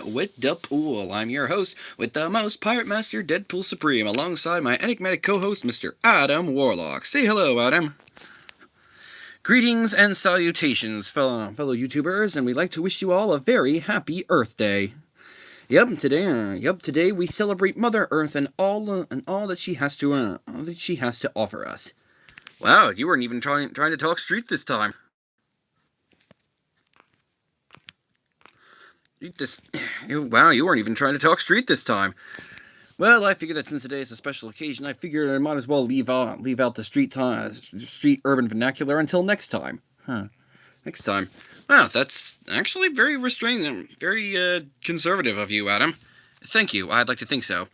With Deadpool. I'm your host with the most, Pirate Master Deadpool Supreme, alongside my enigmatic co-host, Mr. Adam Warlock. Say hello, Adam. Greetings and salutations, fellow YouTubers, and we'd like to wish you all a very happy Earth Day. Today we celebrate Mother Earth and all that she has to offer us. Wow, you weren't even trying to talk street this time. Wow, you weren't even trying to talk street this time. Well, I figured that since today is a special occasion, I figured I might as well leave out the street urban vernacular until next time. Next time. Wow, that's actually very restrained and very conservative of you, Adam. Thank you. I'd like to think so.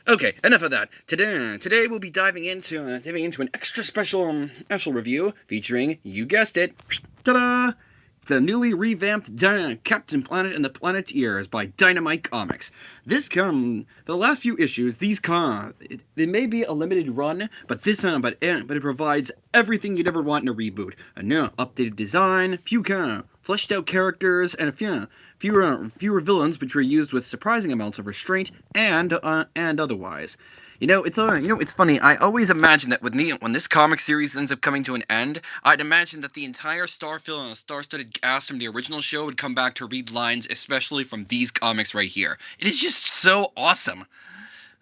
Okay, enough of that. Today we'll be diving into an extra special review featuring, you guessed it, ta-da! The newly revamped Captain Planet and the Planeteers by Dynamite Comics. The last few issues, they may be a limited run, but it provides everything you'd ever want in a reboot. A new updated design, few fleshed out characters, and fewer villains, which were used with surprising amounts of restraint and otherwise. It's funny. I always imagine that when this comic series ends up coming to an end, I'd imagine that the entire star-studded cast from the original show would come back to read lines, especially from these comics right here. It is just so awesome.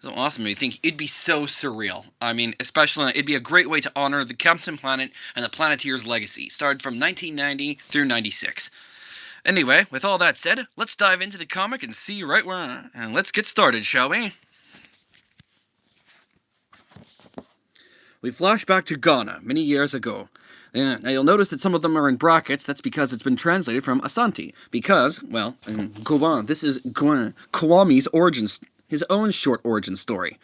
So awesome. I think it'd be so surreal. I mean, especially, it'd be a great way to honor the Captain Planet and the Planeteers' legacy, started from 1990 through 96. Anyway, with all that said, let's dive into the comic and see right where. And let's get started, shall we? We flash back to Ghana, many years ago. Now you'll notice that some of them are in brackets. That's because it's been translated from Asante. Because, well, this is Kwami's his own short origin story.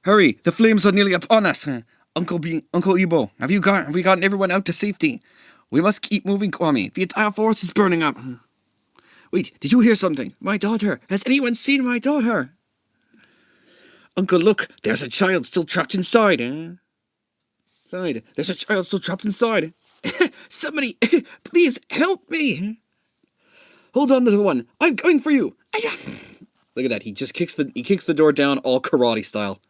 Hurry, the flames are nearly upon us. Uncle Ibo, have we gotten everyone out to safety? We must keep moving, Kwami. The entire forest is burning up. Wait, did you hear something? My daughter. Has anyone seen my daughter? Uncle, look, there's a child still trapped inside. There's a child still trapped inside. Somebody, please help me. Hold on, little one. I'm coming for you. Look at that. He kicks the door down all karate style.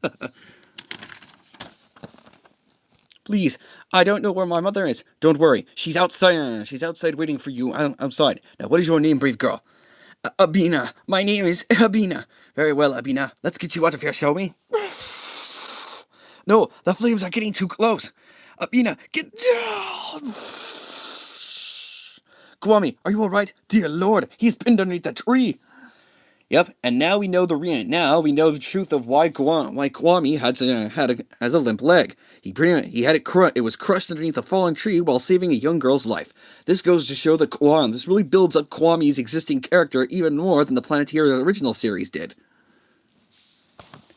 Please, I don't know where my mother is. Don't worry. She's outside. She's outside waiting for you outside. Now, what is your name, brave girl? Abina. My name is Abina. Very well, Abina. Let's get you out of here, shall we? No, the flames are getting too close. Abina, get down! Kwami, are you alright? Dear Lord, he's pinned underneath that tree. Yep, and now we know the truth of why Kwami has a limp leg. It was crushed underneath a fallen tree while saving a young girl's life. This goes to show that this really builds up Kwami's existing character even more than the Planeteer original series did.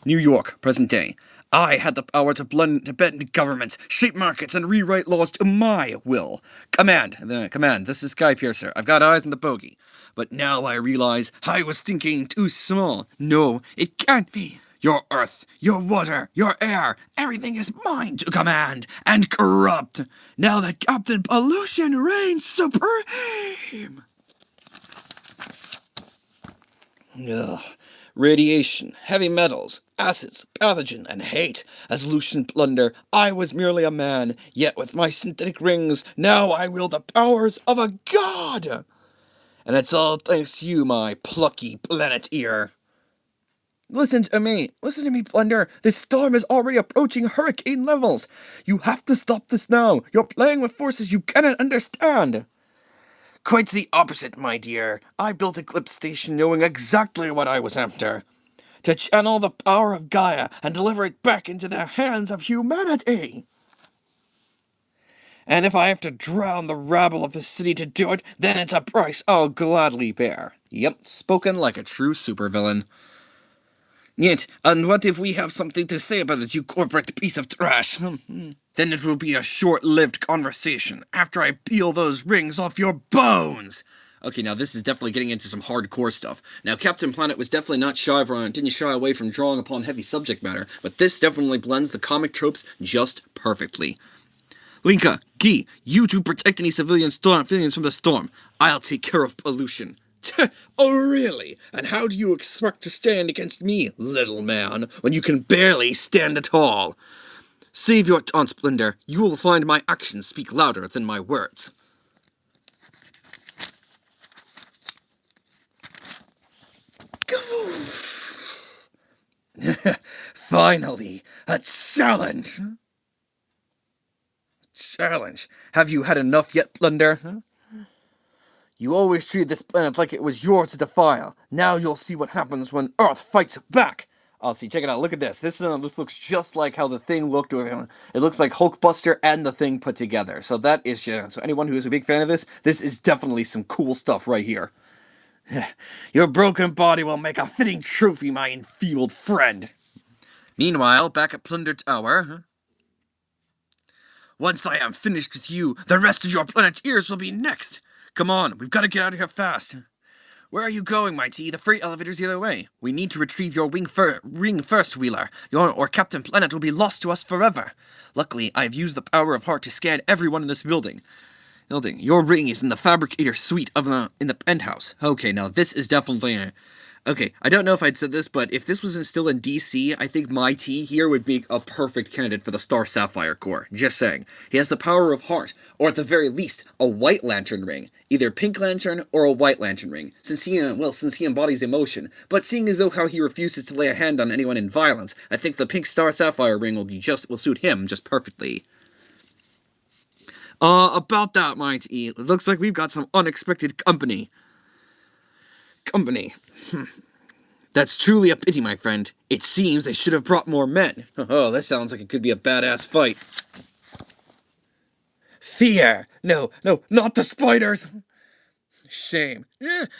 New York, present day. I had the power to bend governments, shape markets, and rewrite laws to my will. Command, this is Skypiercer. I've got eyes on the bogey. But now I realize I was thinking too small. No, it can't be. Your earth, your water, your air, everything is mine to command and corrupt. Now that Captain Pollution reigns supreme. Ugh. Radiation, heavy metals, acids, pathogen, and hate. As Lucian Plunder, I was merely a man, yet with my synthetic rings, now I wield the powers of a god! And it's all thanks to you, my plucky Planeteer. Listen to me, Plunder. This storm is already approaching hurricane levels. You have to stop this now. You're playing with forces you cannot understand. Quite the opposite, my dear. I built Eclipse Station knowing exactly what I was after. To channel the power of Gaia and deliver it back into the hands of humanity. And if I have to drown the rabble of the city to do it, then it's a price I'll gladly bear. Yep, spoken like a true supervillain. Yet, and what if we have something to say about it, you corporate piece of trash? Then it will be a short-lived conversation after I peel those rings off your bones. Okay, now this is definitely getting into some hardcore stuff. Now, Captain Planet was definitely didn't shy away from drawing upon heavy subject matter, but this definitely blends the comic tropes just perfectly. Linka, Guy, you two protect any civilians from the storm. I'll take care of pollution. Oh, really? And how do you expect to stand against me, little man, when you can barely stand at all? Save your taunt, Splendor. You will find my actions speak louder than my words. Finally, a challenge! Challenge? Have you had enough yet, Plunder? You always treated this planet like it was yours to defile. Now you'll see what happens when Earth fights back. Oh, see, check it out. Look at this. This looks just like how the Thing looked. It looks like Hulkbuster and the Thing put together. So that is so anyone who is a big fan of this is definitely some cool stuff right here. Your broken body will make a fitting trophy, my enfeebled friend. Meanwhile, back at Plunder Tower. Once I am finished with you, the rest of your Planeteers will be next. Come on, we've got to get out of here fast. Where are you going, my T? The freight elevator's the other way. We need to retrieve your ring first, Wheeler. Or Captain Planet will be lost to us forever. Luckily, I've used the power of heart to scan everyone in this building. Your ring is in the fabricator suite in the penthouse. Okay, now this is definitely... Okay, I don't know if I'd said this, but if this wasn't still in DC, I think my T here would be a perfect candidate for the Star Sapphire Corps. Just saying. He has the power of heart, or at the very least, a White Lantern ring. Either Pink Lantern or a White Lantern ring, since he embodies emotion. But seeing as though how he refuses to lay a hand on anyone in violence, I think the Pink Star Sapphire ring will suit him just perfectly. About that, my T, it looks like we've got some unexpected company. That's truly a pity, my friend. It seems they should have brought more men. Oh, that sounds like it could be a badass fight. Fear! No, not the spiders! Shame.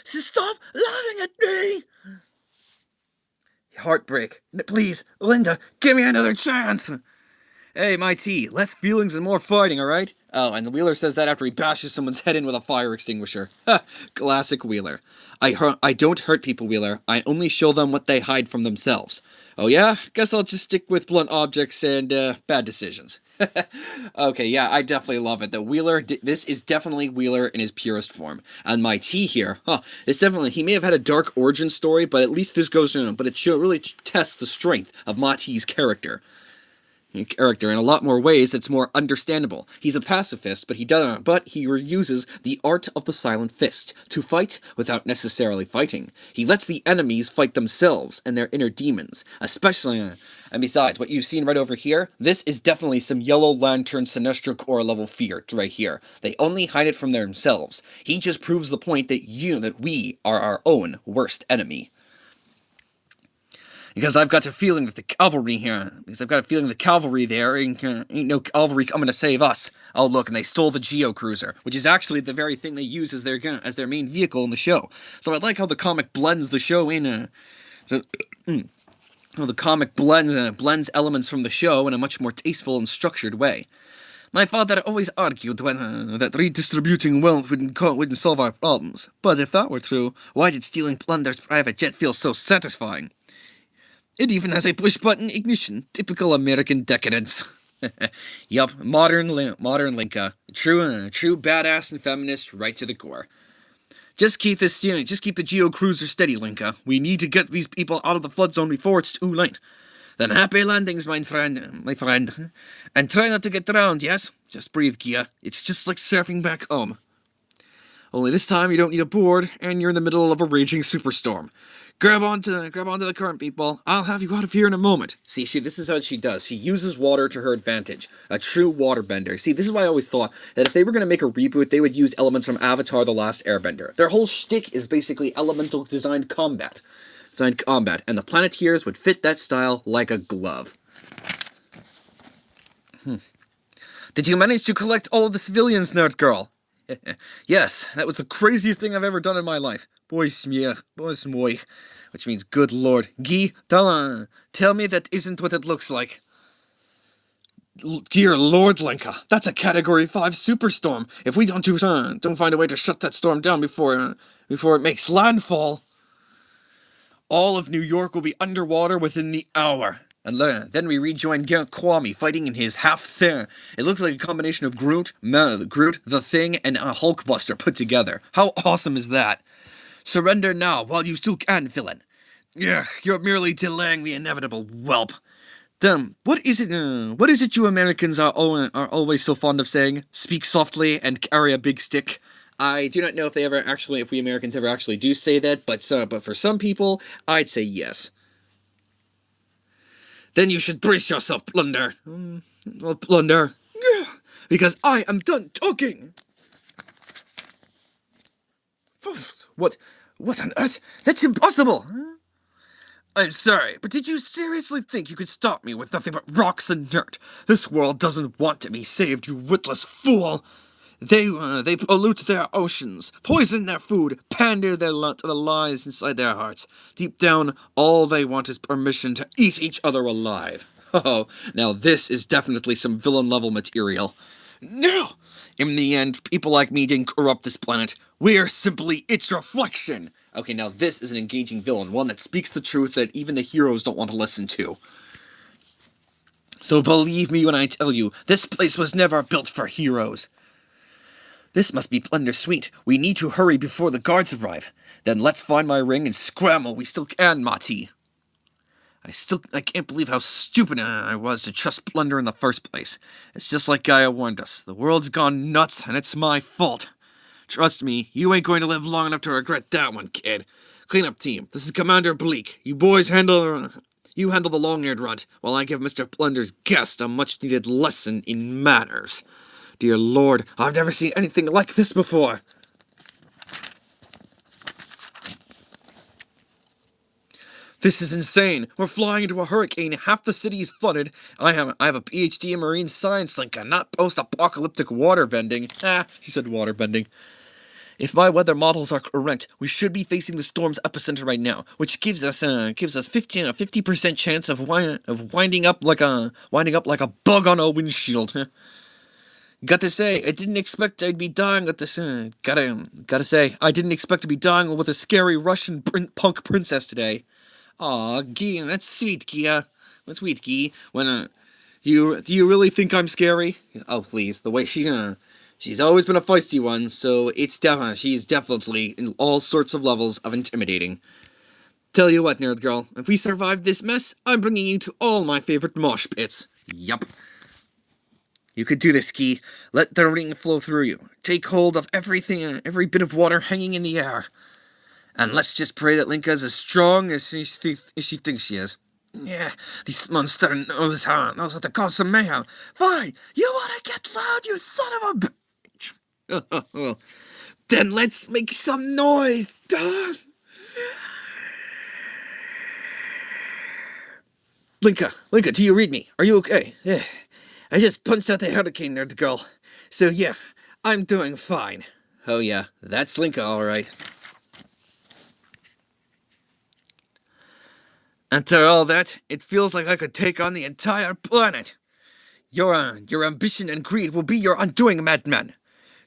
Stop laughing at me! Heartbreak. Please, Linda, give me another chance! Hey, my T, less feelings and more fighting, alright? Oh, and Wheeler says that after he bashes someone's head in with a fire extinguisher. Ha! Classic Wheeler. I don't hurt people, Wheeler. I only show them what they hide from themselves. Oh yeah? Guess I'll just stick with blunt objects and, bad decisions. Okay, yeah, I definitely love it. The Wheeler, this is definitely Wheeler in his purest form. And my T here, it's definitely, he may have had a dark origin story, but at least this goes, but it really tests the strength of my T's character in a lot more ways that's more understandable. He's a pacifist, but he reuses the art of the silent fist to fight without necessarily fighting. He lets the enemies fight themselves and their inner demons, especially, and besides, what you've seen right over here, this is definitely some Yellow Lantern Sinestro Corps level fear right here. They only hide it from themselves. He just proves the point that we are our own worst enemy. Because I've got a feeling that the cavalry there ain't no cavalry coming to save us. Oh, look, and they stole the Geo-Cruiser, which is actually the very thing they use as their main vehicle in the show. So I like how the comic blends the show in, the comic blends elements from the show in a much more tasteful and structured way. My father always argued that redistributing wealth wouldn't solve our problems. But if that were true, why did stealing Plunder's private jet feel so satisfying? It even has a push-button ignition. Typical American decadence. Yup, modern Linka. True badass and feminist right to the core. Just keep the Geo-Cruiser steady, Linka. We need to get these people out of the flood zone before it's too late. Then happy landings, my friend. And try not to get drowned, yes? Just breathe, Kia. It's just like surfing back home. Only this time you don't need a board, and you're in the middle of a raging superstorm. Grab onto the current, people. I'll have you out of here in a moment. See, this is what she does. She uses water to her advantage. A true waterbender. See, this is why I always thought that if they were going to make a reboot, they would use elements from Avatar: The Last Airbender. Their whole shtick is basically elemental designed combat. And the Planeteers would fit that style like a glove. Did you manage to collect all of the civilians, nerd girl? Yes, that was the craziest thing I've ever done in my life. Which means good lord. Guy, tell me that isn't what it looks like. Dear Lord Lenka, that's a Category 5 superstorm. If we don't find a way to shut that storm down before it makes landfall, all of New York will be underwater within the hour. And then we rejoin Kwame fighting in his half-thing. It looks like a combination of Groot, the Thing, and a Hulkbuster put together. How awesome is that? Surrender now while you still can, villain. Yeah, you're merely delaying the inevitable, whelp. What is it? What is it you Americans are always so fond of saying? Speak softly and carry a big stick. I do not know if if we Americans ever actually do say that, but for some people, I'd say yes. Then you should brace yourself, Plunder. Well, Plunder, because I am done talking. What? What on earth? That's impossible. I'm sorry, but did you seriously think you could stop me with nothing but rocks and dirt? This world doesn't want to be saved, you witless fool! They pollute their oceans, poison their food, pander to the lies inside their hearts. Deep down, all they want is permission to eat each other alive. Oh, now this is definitely some villain-level material. No! In the end, people like me didn't corrupt this planet. We're simply its reflection. Okay, now this is an engaging villain, one that speaks the truth that even the heroes don't want to listen to. So believe me when I tell you, this place was never built for heroes. This must be Plunder's suite. We need to hurry before the guards arrive. Then let's find my ring and scramble. We still can, Mati. I can't believe how stupid I was to trust Plunder in the first place. It's just like Gaia warned us. The world's gone nuts, and it's my fault. Trust me, you ain't going to live long enough to regret that one, kid. Cleanup team, this is Commander Bleak. You boys handle the long-haired runt, while I give Mr. Plunder's guest a much-needed lesson in manners. Dear Lord, I've never seen anything like this before. This is insane. We're flying into a hurricane. Half the city is flooded. I have a PhD in marine science, Lincoln, not post-apocalyptic waterbending. She said waterbending. If my weather models are correct, we should be facing the storm's epicenter right now, which gives us 50% chance of winding up like a bug on a windshield. Got to say, I didn't expect I'd be dying with this. Gotta say, I didn't expect to be dying with a scary Russian punk princess today. Aw, Gia, that's sweet, Gia. That's sweet, Gia. Do you really think I'm scary? Oh, please. The way she's always been a feisty one, so she's definitely in all sorts of levels of intimidating. Tell you what, nerd girl, if we survive this mess, I'm bringing you to all my favorite mosh pits. Yup. You could do this, Key. Let the ring flow through you. Take hold of everything, every bit of water hanging in the air. And let's just pray that Linka's as strong as she thinks she is. Yeah, this monster knows how to cause some mayhem. Fine, you wanna get loud, you son of a bitch! Then let's make some noise! Linka, do you read me? Are you okay? Yeah. I just punched out the hurricane, nerd girl. So yeah, I'm doing fine. Oh yeah, that's Linka, alright. After all that, it feels like I could take on the entire planet. Your ambition and greed will be your undoing, madman.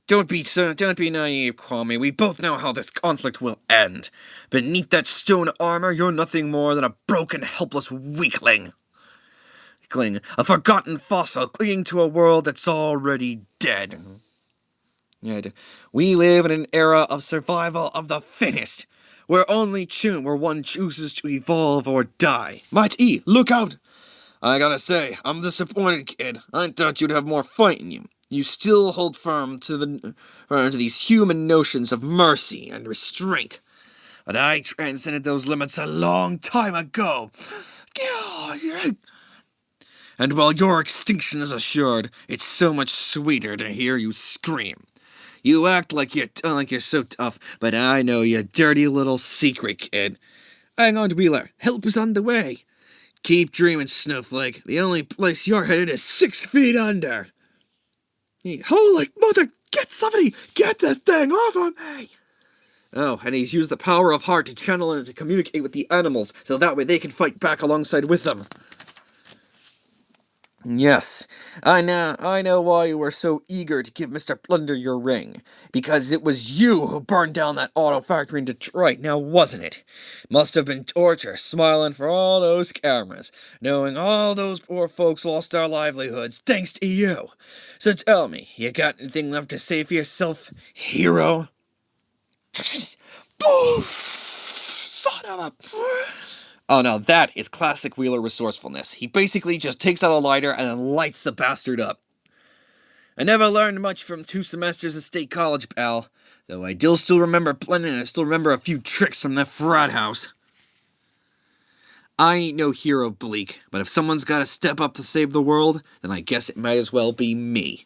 Don't be naive, Kwame. We both know how this conflict will end. Beneath that stone armor, you're nothing more than a broken, helpless weakling. A forgotten fossil clinging to a world that's already dead. Yeah, we live in an era of survival of the fittest. Where one chooses to evolve or die. Might E, look out! I gotta say, I'm disappointed, kid. I thought you'd have more fight in you. You still hold firm to these human notions of mercy and restraint. But I transcended those limits a long time ago. And while your extinction is assured, it's so much sweeter to hear you scream. You act like you're so tough, but I know your dirty little secret, kid. Hang on, Wheeler. Help is on the way. Keep dreaming, Snowflake. The only place you're headed is 6 feet under. Holy mother! Get this thing off of me! Oh, and he's used the power of heart to channel and to communicate with the animals, so that way they can fight back alongside with them. Yes, I know why you were so eager to give Mr. Plunder your ring. Because it was you who burned down that auto factory in Detroit, now wasn't it? Must have been torture, smiling for all those cameras, knowing all those poor folks lost their livelihoods thanks to you. So tell me, you got anything left to say for yourself, hero? Oh, son of a... Oh no, that is classic Wheeler resourcefulness. He basically just takes out a lighter and then lights the bastard up. I never learned much from 2 semesters of state college, pal. Though I do still remember plenty, and I still remember a few tricks from that frat house. I ain't no hero, Bleak, but if someone's gotta step up to save the world, then I guess it might as well be me.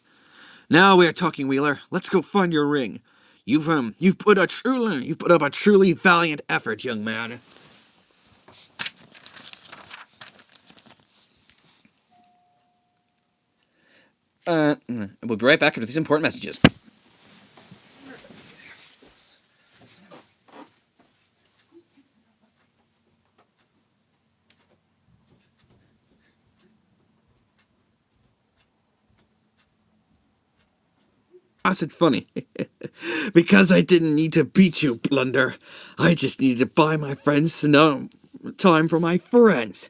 Now we are talking, Wheeler. Let's go find your ring. You've put up a truly valiant effort, young man. We'll be right back after these important messages. It's funny. Because I didn't need to beat you, Plunder. I just needed to buy my friends some time for my friends.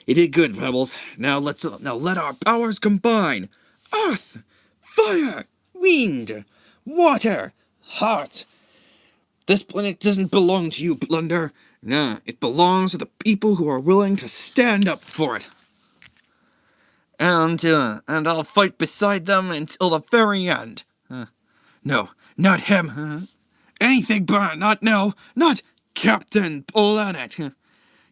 You did good, Pebbles. Now let our powers combine. Earth, fire, wind, water, heart. This planet doesn't belong to you, Plunder. Nah, it belongs to the people who are willing to stand up for it. And I'll fight beside them until the very end. No, not him. Anything but not Captain Planet.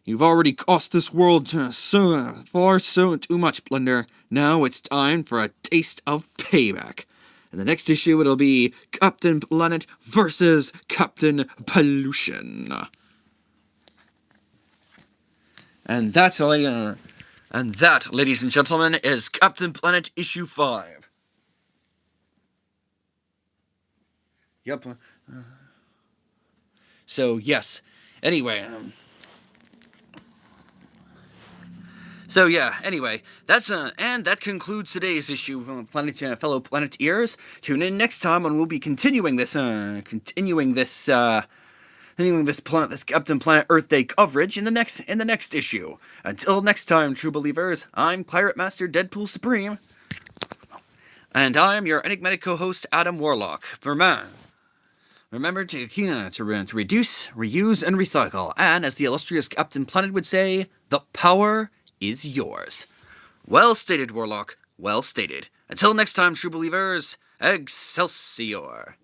You've already cost this world far too much, Plunder. Now it's time for a taste of payback. In the next issue, it'll be Captain Planet versus Captain Pollution. And that, ladies and gentlemen, is Captain Planet issue 5. Yep. So, yes. Anyway, that's and that concludes today's issue of fellow Planeteers. Tune in next time when we'll be continuing this Captain Planet Earth Day coverage in the next issue. Until next time, true believers, I'm Pirate Master Deadpool Supreme, and I'm your enigmatic co-host Adam Warlock. Remember to reduce, reuse, and recycle, and as the illustrious Captain Planet would say, the power is yours. Well stated, Warlock. Well stated. Until next time, true believers, Excelsior.